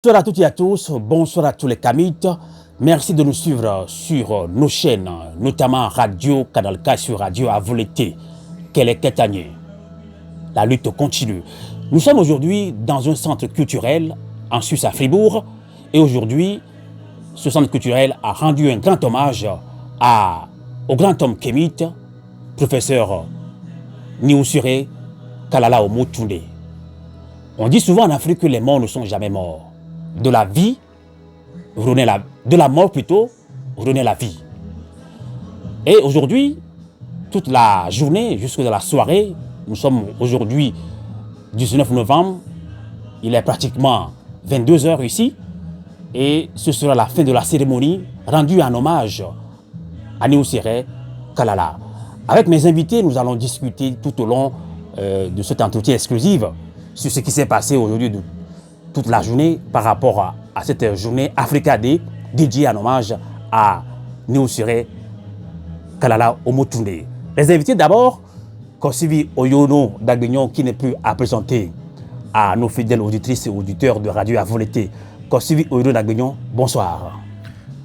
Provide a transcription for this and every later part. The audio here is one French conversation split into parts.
Bonsoir à toutes et à tous, bonsoir à tous les Kamites. Merci de nous suivre sur nos chaînes, notamment Radio Canal K sur Radio Avoleté, Keleketanye. La lutte continue. Nous sommes aujourd'hui dans un centre culturel en Suisse à Fribourg et aujourd'hui, ce centre culturel a rendu un grand hommage au grand homme kémite, professeur Niussure Kalala Omotunde. On dit souvent en Afrique que les morts ne sont jamais morts. De la vie, de la mort plutôt, renaît la vie. Et aujourd'hui, toute la journée, jusque dans la soirée, nous sommes aujourd'hui 19 novembre, il est pratiquement 22 h ici, et ce sera la fin de la cérémonie rendue en hommage à Niussure Kalala. Avec mes invités, nous allons discuter tout au long de cet entretien exclusif sur ce qui s'est passé aujourd'hui toute la journée par rapport à cette journée Africa Day dédiée en hommage à Niussure Kalala Omotunde. Les invités d'abord, Kosivi Oyono Dagbenyon qui n'est plus à présenter à nos fidèles auditrices et auditeurs de Radio Avoleté. Kosivi Oyono Dagbenyon, bonsoir.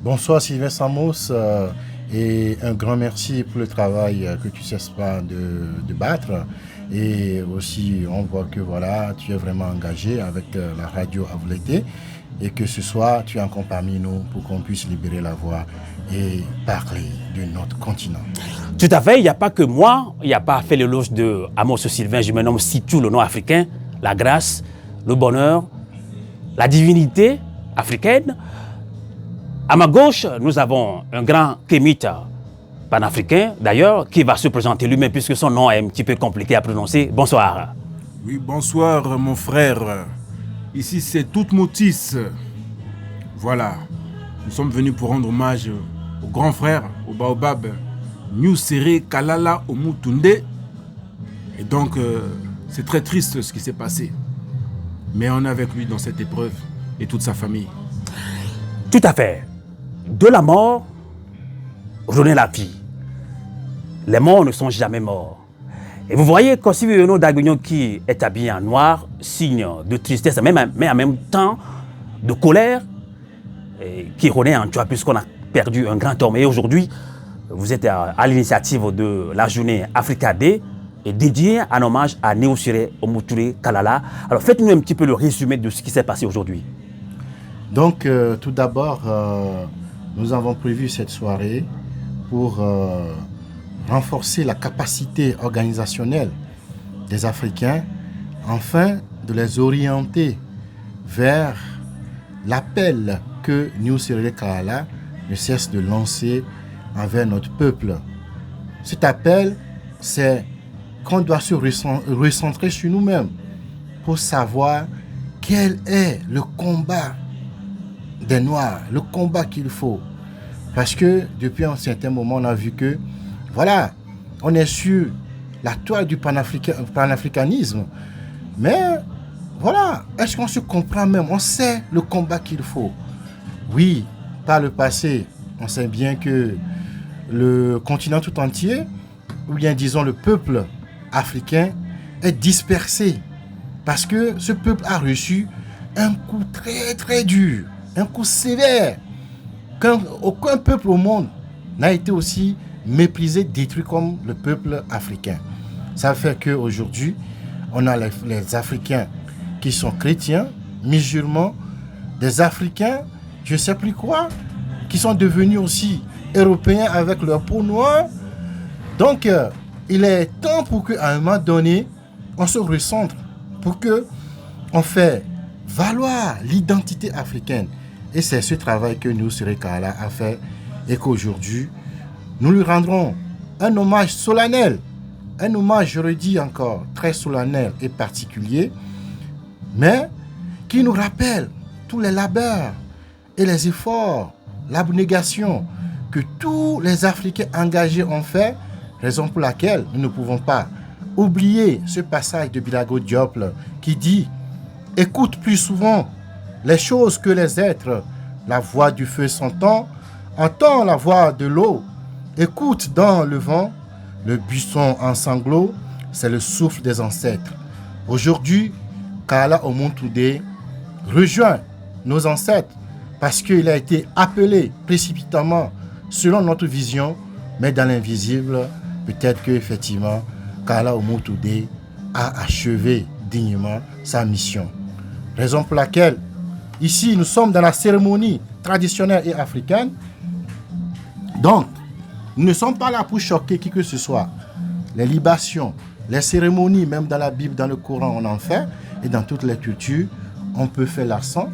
Bonsoir Sylvain Samos et un grand merci pour le travail que tu cesses pas de battre. Et aussi, on voit que voilà, tu es vraiment engagé avec la radio Avoleté et que ce soir, tu es encore parmi nous pour qu'on puisse libérer la voix et parler de notre continent. Tout à fait, il n'y a pas que moi, il n'y a pas fait l'éloge de Amos Sylvain, je me nomme Sitou, le nom africain, la grâce, le bonheur, la divinité africaine. À ma gauche, nous avons un grand kémite panafricain, d'ailleurs, qui va se présenter lui-même puisque son nom est un petit peu compliqué à prononcer. Bonsoir. Oui, bonsoir mon frère. Ici c'est Toutmoutis. Voilà, nous sommes venus pour rendre hommage au grand frère, au Baobab, Niussure Kalala Omotunde. Et donc, c'est très triste ce qui s'est passé. Mais on est avec lui dans cette épreuve et toute sa famille. Tout à fait. De la mort, renaît la vie. Les morts ne sont jamais morts. Et vous voyez Kosivi Oyono Dagbenyon qui est habillé en noir, signe de tristesse, mais en même temps de colère, et qui renaît en joie puisqu'on a perdu un grand homme. Et aujourd'hui, vous êtes à l'initiative de la journée Africa Day et dédiée en hommage à Niussure Omotunde Kalala. Alors faites-nous un petit peu le résumé de ce qui s'est passé aujourd'hui. Donc, tout d'abord, nous avons prévu cette soirée pour renforcer la capacité organisationnelle des Africains afin de les orienter vers l'appel que Niussure Kalala ne cesse de lancer envers notre peuple. Cet appel, c'est qu'on doit se recentrer sur nous-mêmes pour savoir quel est le combat des Noirs, le combat qu'il faut. Parce que depuis un certain moment, on a vu que, voilà, on est sur la toile du panafricanisme. Mais, voilà, est-ce qu'on se comprend même? On sait le combat qu'il faut. Oui, par le passé, on sait bien que le continent tout entier, ou bien disons le peuple africain, est dispersé. Parce que ce peuple a reçu un coup très très dur, un coup sévère. Aucun peuple au monde n'a été aussi méprisé, détruit comme le peuple africain. Ça fait qu'aujourd'hui, on a les Africains qui sont chrétiens, musulmans, des Africains, je ne sais plus quoi, qui sont devenus aussi européens avec leur peau noire. Donc, il est temps pour qu'à un moment donné, on se recentre, pour qu'on fait valoir l'identité africaine. Et c'est ce travail que Niussure Kalala a fait et qu'aujourd'hui, nous lui rendrons un hommage solennel. Un hommage, je le dis encore, très solennel et particulier, mais qui nous rappelle tous les labeurs et les efforts, l'abnégation que tous les Africains engagés ont fait, raison pour laquelle nous ne pouvons pas oublier ce passage de Birago Diop qui dit « Écoute plus souvent les choses que les êtres, la voix du feu s'entend, entend la voix de l'eau, écoute dans le vent, le buisson en sanglots, c'est le souffle des ancêtres. » Aujourd'hui, Kalala Omotunde rejoint nos ancêtres, parce qu'il a été appelé précipitamment selon notre vision, mais dans l'invisible, peut-être qu'effectivement, Kala Omotoudé a achevé dignement sa mission. Raison pour laquelle, ici, nous sommes dans la cérémonie traditionnelle et africaine. Donc, nous ne sommes pas là pour choquer qui que ce soit. Les libations, les cérémonies, même dans la Bible, dans le Coran, on en fait. Et dans toutes les cultures, on peut faire l'argent,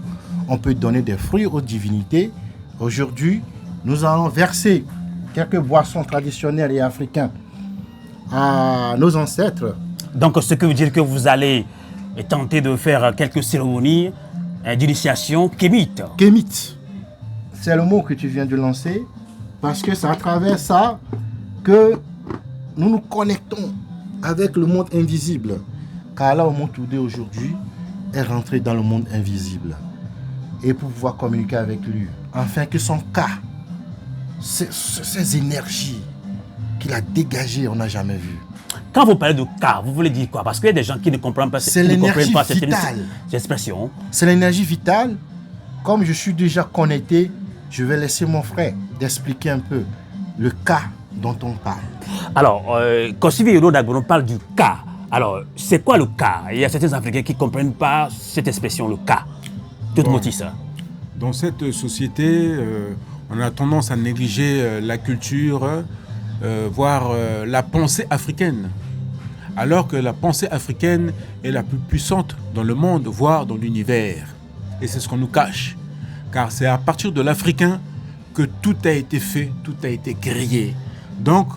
on peut donner des fruits aux divinités. Aujourd'hui, nous allons verser quelques boissons traditionnelles et africaines à nos ancêtres. Donc, ce qui veut dire que vous allez tenter de faire quelques cérémonies d'initiation kémite. Kémite, c'est le mot que tu viens de lancer, parce que c'est à travers ça que nous nous connectons avec le monde invisible. Kala Omotoudé aujourd'hui est rentré dans le monde invisible. Et pour pouvoir communiquer avec lui, afin que son cas, ces énergies qu'il a dégagées, on n'a jamais vu. Quand vous parlez de cas, vous voulez dire quoi? Parce qu'il y a des gens qui ne comprennent pas, c'est l'énergie vitale. Cette expression. C'est l'énergie vitale. Comme je suis déjà connecté, je vais laisser mon frère d'expliquer un peu le cas dont on parle. Alors, quand Sylvie Yolo Dagbono parle du cas, alors c'est quoi le cas? Il y a certains Africains qui ne comprennent pas cette expression, le cas. Tout motif. Dans cette société, on a tendance à négliger la culture, voire la pensée africaine. Alors que la pensée africaine est la plus puissante dans le monde, voire dans l'univers. Et c'est ce qu'on nous cache. Car c'est à partir de l'Africain que tout a été fait, tout a été créé. Donc,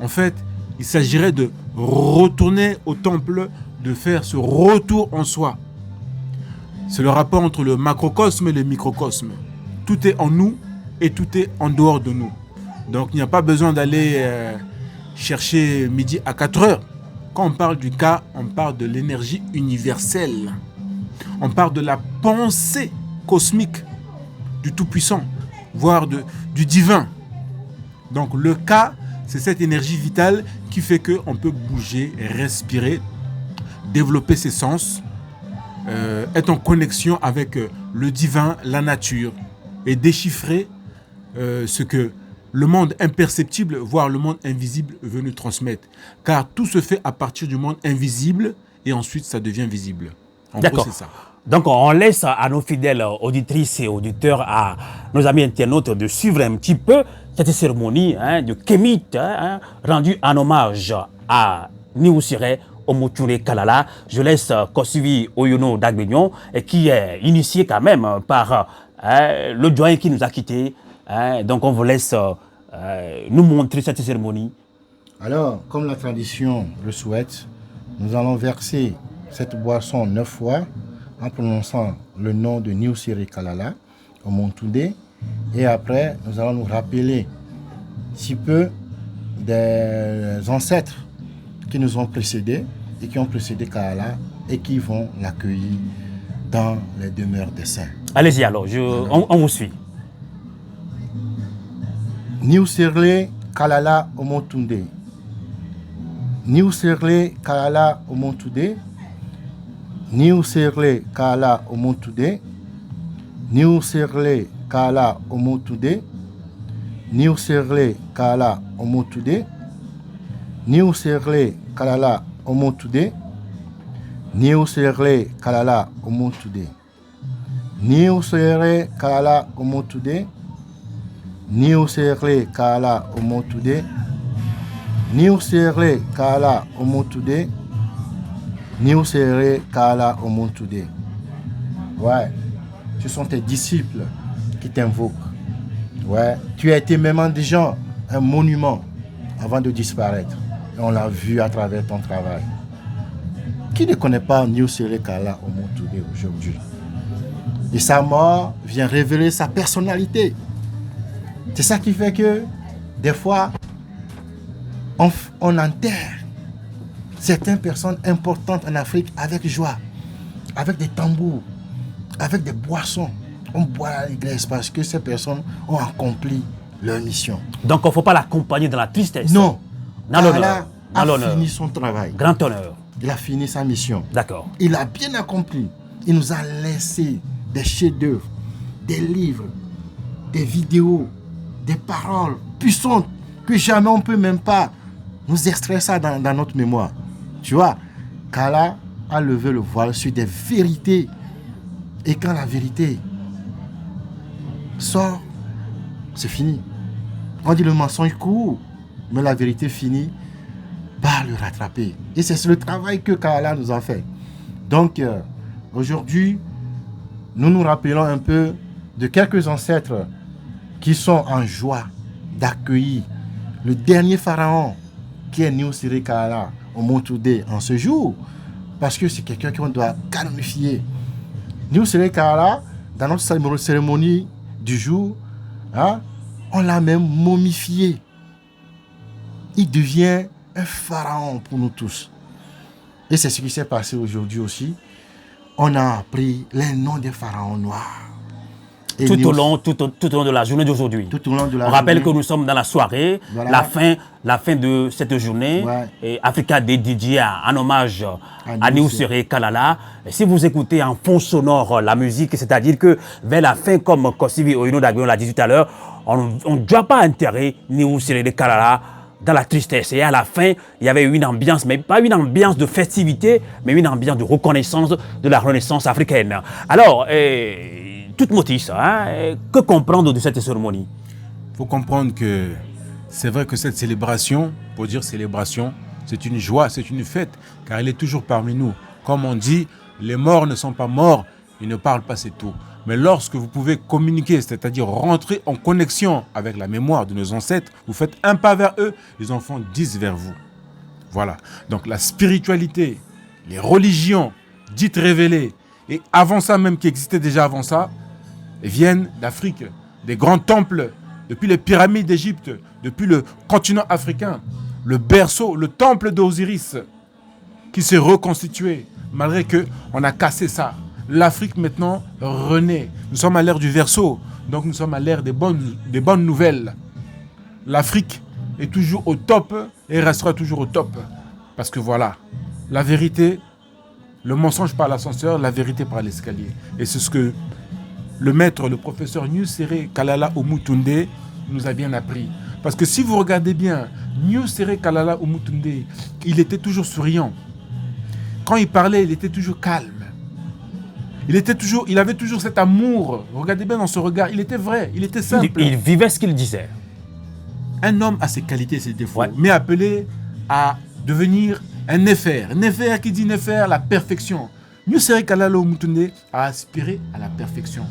en fait, il s'agirait de retourner au temple, de faire ce retour en soi. C'est le rapport entre le macrocosme et le microcosme. Tout est en nous et tout est en dehors de nous. Donc, il n'y a pas besoin d'aller chercher midi à 4 heures. Quand on parle du cas, on parle de l'énergie universelle. On parle de la pensée cosmique du Tout-Puissant, voire du divin. Donc le cas, c'est cette énergie vitale qui fait qu'on peut bouger, respirer, développer ses sens, être en connexion avec le divin, la nature, et déchiffrer ce que le monde imperceptible, voire le monde invisible, veut nous transmettre. Car tout se fait à partir du monde invisible et ensuite ça devient visible. En gros, c'est ça. Donc on laisse à nos fidèles auditrices et auditeurs, à nos amis internautes, de suivre un petit peu cette cérémonie de Kémite rendue en hommage à Niusire Omotoudé Kalala. Je laisse Kossivi Oyono Dagbenon, qui est initié quand même par le doyen qui nous a quittés. Donc on vous laisse nous montrer cette cérémonie. Alors, comme la tradition le souhaite, nous allons verser cette boisson 9 fois en prononçant le nom de Niusire Kalala Omotoudé. Et après, nous allons nous rappeler si peu des ancêtres qui nous ont précédés et qui ont précédé Kalala et qui vont l'accueillir dans les demeures des saints. Allez-y alors, on vous suit. Niusire Kalala Omotoudé. Niusire Kalala Omotoudé. Niusire Kalala Omotoudé. Niusire Kalala Omotoudé. Niusire Kalala Omotoudé. Niusire Kalala Omotoudé. Niusire Kalala Omotoudé. Niusire Kalala Omotoudé. Niusire Kalala Omotoudé. Niusire Kalala Omotoudé. Niusire Kalala Omotoudé. Ouais, ce sont tes disciples qui t'invoquent. Ouais, tu as été même déjà un monument avant de disparaître. Et on l'a vu à travers ton travail. Qui ne connaît pas Niusire Kalala Omotoudé aujourd'hui? Et sa mort vient révéler sa personnalité. C'est ça qui fait que, des fois, on enterre certaines personnes importantes en Afrique avec joie, avec des tambours, avec des boissons. On boit à l'église parce que ces personnes ont accompli leur mission. Donc il ne faut pas l'accompagner dans la tristesse. Non. Kalala a fini son travail. Grand honneur. Il a fini sa mission. D'accord. Il a bien accompli. Il nous a laissé des chefs-d'œuvre, des livres, des vidéos, des paroles puissantes que jamais on ne peut même pas nous extraire ça dans notre mémoire. Tu vois, Kala a levé le voile sur des vérités. Et quand la vérité sort, c'est fini. On dit le mensonge court, mais la vérité finit par le rattraper. Et c'est le travail que Kala nous a fait. Donc, aujourd'hui, nous nous rappelons un peu de quelques ancêtres qui sont en joie d'accueillir le dernier pharaon qui est Niuseré Kala au Mont Toudé en ce jour, parce que c'est quelqu'un qu'on doit canonifier. Niuseré Kala, dans notre cérémonie du jour, hein, on l'a même momifié. Il devient un pharaon pour nous tous. Et c'est ce qui s'est passé aujourd'hui aussi. On a appris les noms des pharaons noirs. Tout au long de la journée d'aujourd'hui. On rappelle que nous sommes dans la soirée, voilà. la fin de cette journée, ouais. Et Africa Day dédié en hommage à Niuseré Kalala. Et si vous écoutez en fond sonore la musique, c'est-à-dire que vers la fin, comme Kosivi Oyino Dabion l'a dit tout à l'heure, on ne doit pas enterrer Niuseré Kalala dans la tristesse. Et à la fin, il y avait une ambiance, mais pas une ambiance de festivité, mais une ambiance de reconnaissance de la renaissance africaine. Alors, toute motrice, hein, que comprendre de cette cérémonie? Il faut comprendre que c'est vrai que cette célébration, pour dire célébration, c'est une joie, c'est une fête, car elle est toujours parmi nous. Comme on dit, les morts ne sont pas morts, ils ne parlent pas, c'est tout. Mais lorsque vous pouvez communiquer, c'est-à-dire rentrer en connexion avec la mémoire de nos ancêtres, vous faites un pas vers eux, les enfants 10 vers vous. Voilà. Donc la spiritualité, les religions dites révélées, et avant ça même, qui existaient déjà avant ça, viennent d'Afrique, des grands temples, depuis les pyramides d'Égypte, depuis le continent africain, le berceau, le temple d'Osiris, qui s'est reconstitué, malgré qu'on a cassé ça. L'Afrique maintenant renaît. Nous sommes à l'ère du Verseau, donc nous sommes à l'ère des bonnes nouvelles. L'Afrique est toujours au top et restera toujours au top. Parce que voilà, la vérité, le mensonge par l'ascenseur, la vérité par l'escalier. Et c'est ce que le maître, le professeur Niuseré Kalala Oumoutoundé nous a bien appris. Parce que si vous regardez bien, Niuseré Kalala Oumoutoundé, il était toujours souriant. Quand il parlait, il était toujours calme. Il avait toujours cet amour. Regardez bien dans ce regard, il était vrai, il était simple. Il vivait ce qu'il disait. Un homme a ses qualités et ses défauts, ouais. Mais appelé à devenir un Néfer. Néfer qui dit Néfer, la perfection. Niuseré Kalala Oumoutoundé a aspiré à la perfection.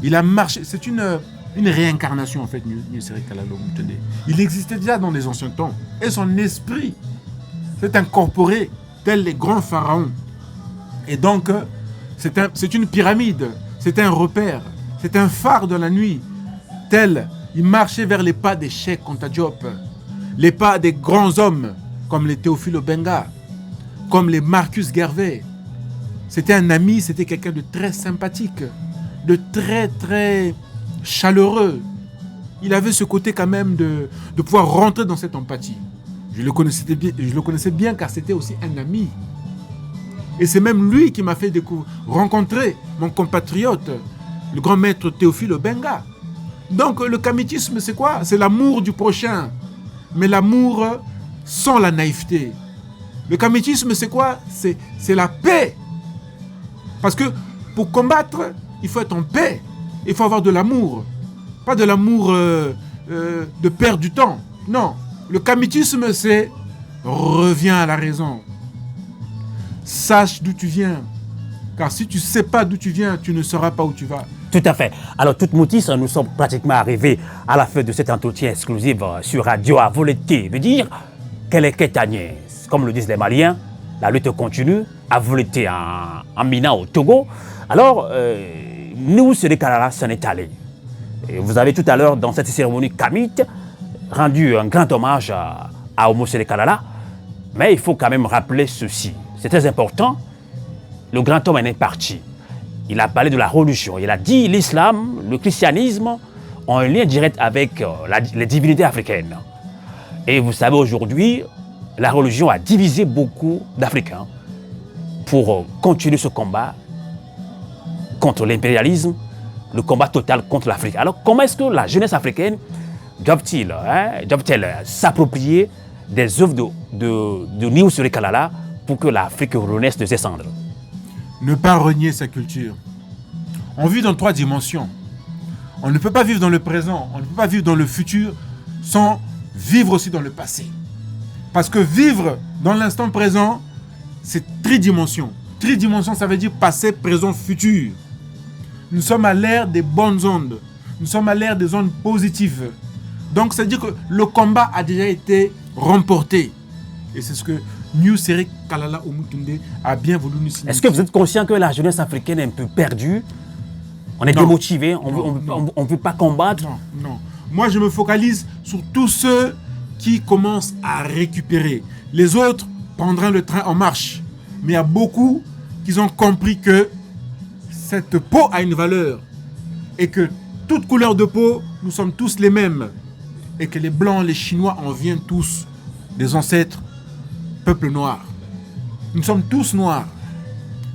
Il a marché, c'est une réincarnation en fait, Niuseré Kalala Oumoutoundé. Il existait déjà dans les anciens temps. Et son esprit s'est incorporé tel les grands pharaons. Et donc, c'est une pyramide, c'est un repère, c'est un phare de la nuit. Tel, il marchait vers les pas des Cheikh Anta Diop, les pas des grands hommes, comme les Théophile Obenga, comme les Marcus Garvey. C'était un ami, c'était quelqu'un de très sympathique, de très, très chaleureux. Il avait ce côté quand même de pouvoir rentrer dans cette empathie. Je le connaissais bien car c'était aussi un ami. Et c'est même lui qui m'a fait rencontrer mon compatriote, le grand maître Théophile Obenga. Donc le kamitisme, c'est quoi? C'est l'amour du prochain, mais l'amour sans la naïveté. Le kamitisme, c'est quoi? C'est la paix. Parce que pour combattre, il faut être en paix. Il faut avoir de l'amour. Pas de l'amour de perdre du temps. Non. Le kamitisme, c'est reviens à la raison. Sache d'où tu viens. Car si tu ne sais pas d'où tu viens, tu ne sauras pas où tu vas. Tout à fait. Alors, toute moutisse, nous sommes pratiquement arrivés à la fin de cet entretien exclusif sur Radio Avoleté. Veut dire qu'elle est Kétanier. Comme le disent les Maliens, la lutte continue. Avoleté en Mina, au Togo. Alors, nous, c'est les Kalala, s'en est allé. Et vous avez tout à l'heure, dans cette cérémonie kamite, rendu un grand hommage à Omo Sele Kalala. Mais il faut quand même rappeler ceci. C'est très important. Le grand homme est parti. Il a parlé de la religion. Il a dit l'islam, le christianisme ont un lien direct avec les divinités africaines. Et vous savez, aujourd'hui, la religion a divisé beaucoup d'Africains. Pour continuer ce combat, contre l'impérialisme, le combat total contre l'Afrique. Alors, comment est-ce que la jeunesse africaine doit-elle s'approprier des œuvres de Niou Siré Kalala pour que l'Afrique renaisse de ses cendres? Ne pas renier sa culture. On vit dans 3 dimensions. On ne peut pas vivre dans le présent, on ne peut pas vivre dans le futur sans vivre aussi dans le passé. Parce que vivre dans l'instant présent, c'est tridimension. Tridimension, ça veut dire passé, présent, futur. Nous sommes à l'ère des bonnes ondes. Nous sommes à l'ère des ondes positives. Donc, ça veut dire que le combat a déjà été remporté. Et c'est ce que Niou Siré Kalala Oumoutoundé a bien voulu nous signifier. Est-ce que vous êtes conscient que la jeunesse africaine est un peu perdue? On est démotivé, on ne veut pas combattre? Non. Moi, je me focalise sur tous ceux qui commencent à récupérer. Les autres prendront le train en marche. Mais il y a beaucoup qui ont compris que cette peau a une valeur. Et que toute couleur de peau, nous sommes tous les mêmes. Et que les Blancs, les Chinois en viennent tous des ancêtres peuple noir. Nous sommes tous noirs.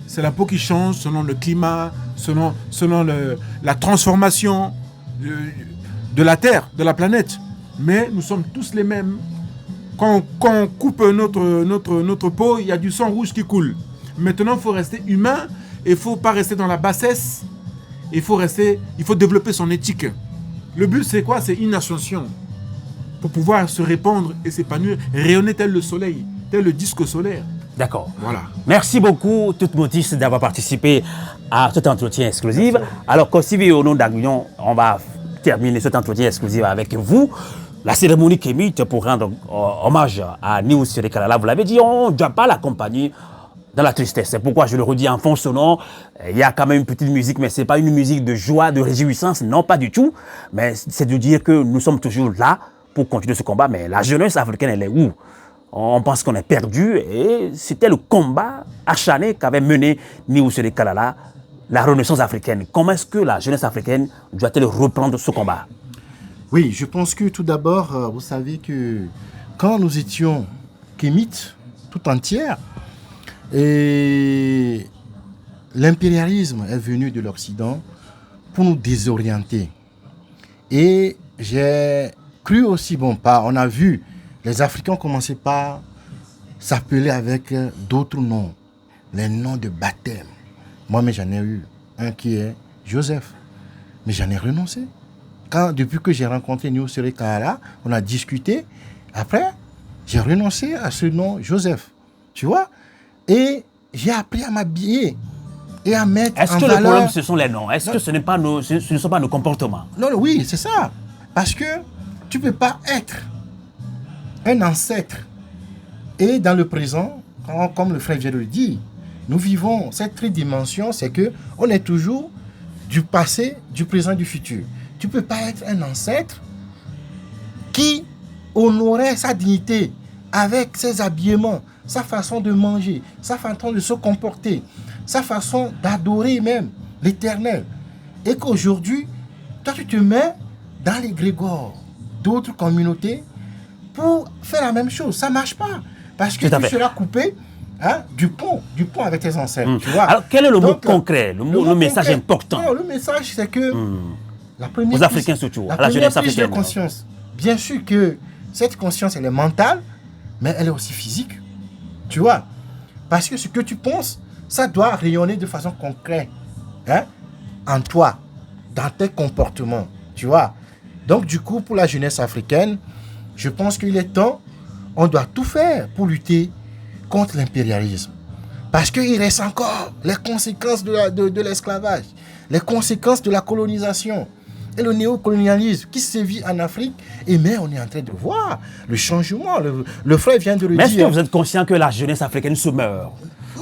C'est la peau qui change selon le climat, selon la transformation de la Terre, de la planète. Mais nous sommes tous les mêmes. Quand on coupe notre peau, il y a du sang rouge qui coule. Maintenant, il faut rester humain et il ne faut pas rester dans la bassesse. Il faut développer son éthique. Le but, c'est quoi? C'est une ascension. Pour pouvoir se répandre et s'épanouir, rayonner tel le soleil, tel le disque solaire. D'accord. Voilà. Merci beaucoup, Toutmoutis, d'avoir participé à cet entretien exclusif. Alors, Kosivi au nom d'Aguillon, on va terminer cet entretien exclusif avec vous. La cérémonie kémite pour rendre hommage à Niou Siré Kalala, vous l'avez dit, on ne doit pas l'accompagner dans la tristesse. C'est pourquoi je le redis en fond sonore. Il y a quand même une petite musique, mais ce n'est pas une musique de joie, de réjouissance, non, pas du tout. Mais c'est de dire que nous sommes toujours là pour continuer ce combat. Mais la jeunesse africaine, elle est où? On pense qu'on est perdu et c'était le combat acharné qu'avait mené Niou Siré Kalala, la renaissance africaine. Comment est-ce que la jeunesse africaine doit-elle reprendre ce combat? Oui, je pense que tout d'abord, vous savez que quand nous étions kémites tout entière, et l'impérialisme est venu de l'Occident pour nous désorienter. Et j'ai cru aussi, on a vu, les Africains commençaient par s'appeler avec d'autres noms, les noms de baptême. Moi, mais j'en ai eu un qui est Joseph, mais j'en ai renoncé. Depuis que j'ai rencontré Niou Siré Kalala, on a discuté. Après, j'ai renoncé à ce nom Joseph. Tu vois? Et j'ai appris à m'habiller et à mettre en valeur... Est-ce que le problème, ce sont les noms? Est-ce que ce ne sont pas nos comportements? Non, oui, c'est ça. Parce que tu ne peux pas être un ancêtre. Et dans le présent, comme le frère vient de le dire, nous vivons cette tridimension, c'est qu'on est toujours du passé, du présent, du futur. Tu ne peux pas être un ancêtre qui honorait sa dignité avec ses habillements, sa façon de manger, sa façon de se comporter, sa façon d'adorer même l'Éternel. Et qu'aujourd'hui, toi tu te mets dans les grégores d'autres communautés pour faire la même chose. Ça ne marche pas. Parce que tu seras coupé du pont avec tes ancêtres. Tu vois? Alors, quel est le mot concret, le message important? Non, le message, c'est que la première aux Africains surtout, à la jeunesse africaine. De conscience. Bien sûr que cette conscience, elle est mentale, mais elle est aussi physique. Tu vois? Parce que ce que tu penses, ça doit rayonner de façon concrète en toi, dans tes comportements. Tu vois? Donc, du coup, pour la jeunesse africaine, je pense qu'il est temps, on doit tout faire pour lutter contre l'impérialisme. Parce qu'il reste encore les conséquences de l'esclavage, les conséquences de la colonisation et le néocolonialisme qui sévit en Afrique. Et mais on est en train de voir le changement. Le frère vient de le dire. Mais est-ce que vous êtes conscient que la jeunesse africaine se meurt?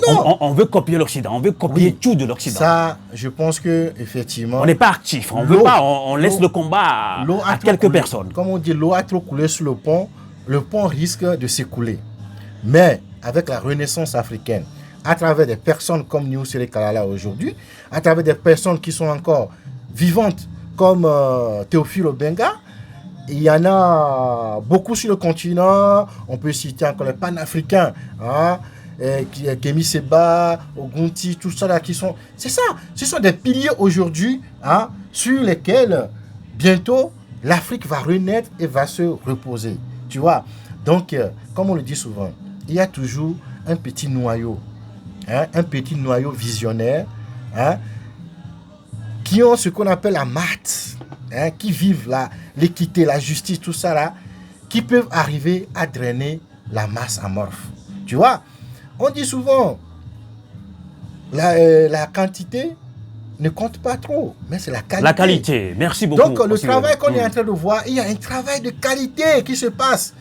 Non. On veut copier l'Occident, on veut copier tout de l'Occident. Ça, je pense que effectivement. On n'est pas actif, on veut pas, on laisse le combat à quelques personnes. Comme on dit, l'eau a trop coulé sur le pont risque de s'écouler. Mais avec la renaissance africaine, à travers des personnes comme Niou Siré Kalala aujourd'hui, à travers des personnes qui sont encore vivantes comme Théophile Obenga, il y en a beaucoup sur le continent. On peut citer encore les panafricains, Kémy Séba, Ogunti, tout ça là qui sont... C'est ça, ce sont des piliers aujourd'hui hein, sur lesquels bientôt l'Afrique va renaître et va se reposer. Tu vois, donc comme on le dit souvent, il y a toujours un petit noyau, hein, un petit noyau visionnaire, hein, qui ont ce qu'on appelle la maths, hein, qui vivent l'équité, la justice, tout ça là, qui peuvent arriver à drainer la masse amorphe. Tu vois, on dit souvent, la quantité ne compte pas trop, mais c'est la qualité. La qualité, merci beaucoup. Donc le travail qu'on est en train de voir, il y a un travail de qualité qui se passe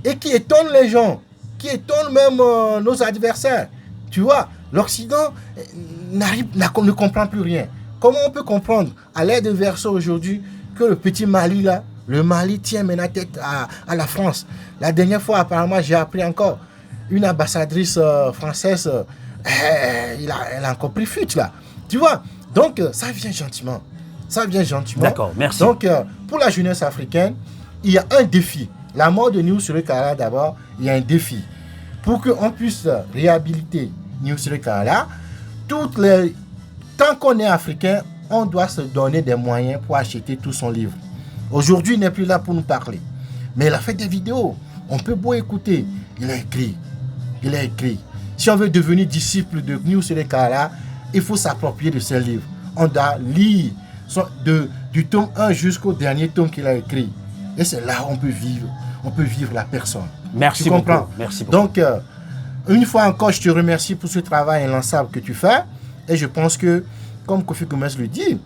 et qui étonne les gens, qui étonne même nos adversaires. Tu vois, l'Occident ne comprend plus rien. Comment on peut comprendre à l'aide de Verseau aujourd'hui que le petit Mali là, le Mali tient maintenant tête à la France. La dernière fois, apparemment, j'ai appris encore une ambassadrice française, elle a encore pris fuite là. Tu vois, donc ça vient gentiment. Ça vient gentiment. D'accord, merci. Donc pour la jeunesse africaine, il y a un défi. La mort de Néo Ciré Kala d'abord, il y a un défi. Pour qu'on puisse réhabiliter Néo Ciré Kala, tant qu'on est africain, on doit se donner des moyens pour acheter tout son livre. Aujourd'hui, il n'est plus là pour nous parler. Mais il a fait des vidéos. On peut beau écouter. Il a écrit. Il a écrit. Si on veut devenir disciple de Néo Ciré Kala, il faut s'approprier de ses livres. On doit lire du tome 1 jusqu'au dernier tome qu'il a écrit. Et c'est là où on peut vivre la personne. Merci tu comprends? beaucoup. Merci beaucoup. Donc, une fois encore, je te remercie pour ce travail inlassable que tu fais. Et je pense que, comme Kofi Gomez le dit,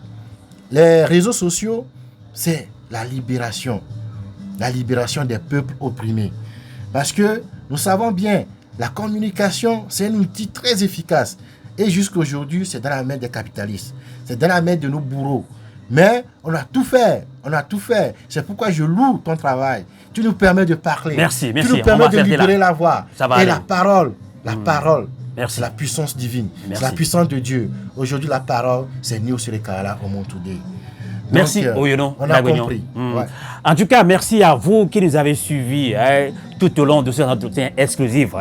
les réseaux sociaux, c'est la libération des peuples opprimés. Parce que nous savons bien, la communication, c'est un outil très efficace. Et jusqu'à aujourd'hui, c'est dans la main des capitalistes. C'est dans la main de nos bourreaux. Mais on a tout fait. C'est pourquoi je loue ton travail. Tu nous permets de parler. Merci. Tu nous permets de libérer la voix. Ça va et aller. la parole, Merci. c'est la puissance divine. Merci. C'est la puissance de Dieu. Aujourd'hui, la parole, c'est Néo Ciré Kala au monde today. Merci, Donc, on a compris. Ouais. En tout cas, merci à vous qui nous avez suivis tout au long de cet entretien exclusif.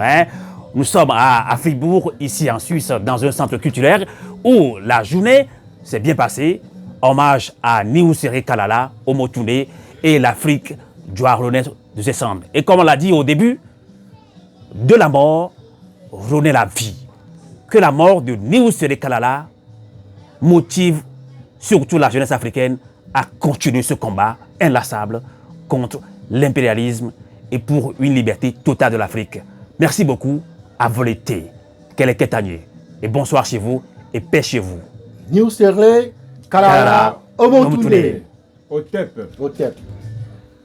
Nous sommes à Fribourg, ici en Suisse, dans un centre culturel où la journée s'est bien passée. Hommage à Néo Ciré Kala, Omotoundé, et l'Afrique doit renaître de ses cendres. Et comme on l'a dit au début, de la mort renaît la vie. Que la mort de Néo Ciré Kala motive surtout la jeunesse africaine à continuer ce combat inlassable contre l'impérialisme et pour une liberté totale de l'Afrique. Merci beaucoup, à vos l'été. Quel est Ketanier. Et bonsoir chez vous et paix chez vous. Néo Ciré Kala, Omotoundé. Au TEP. Au TEP.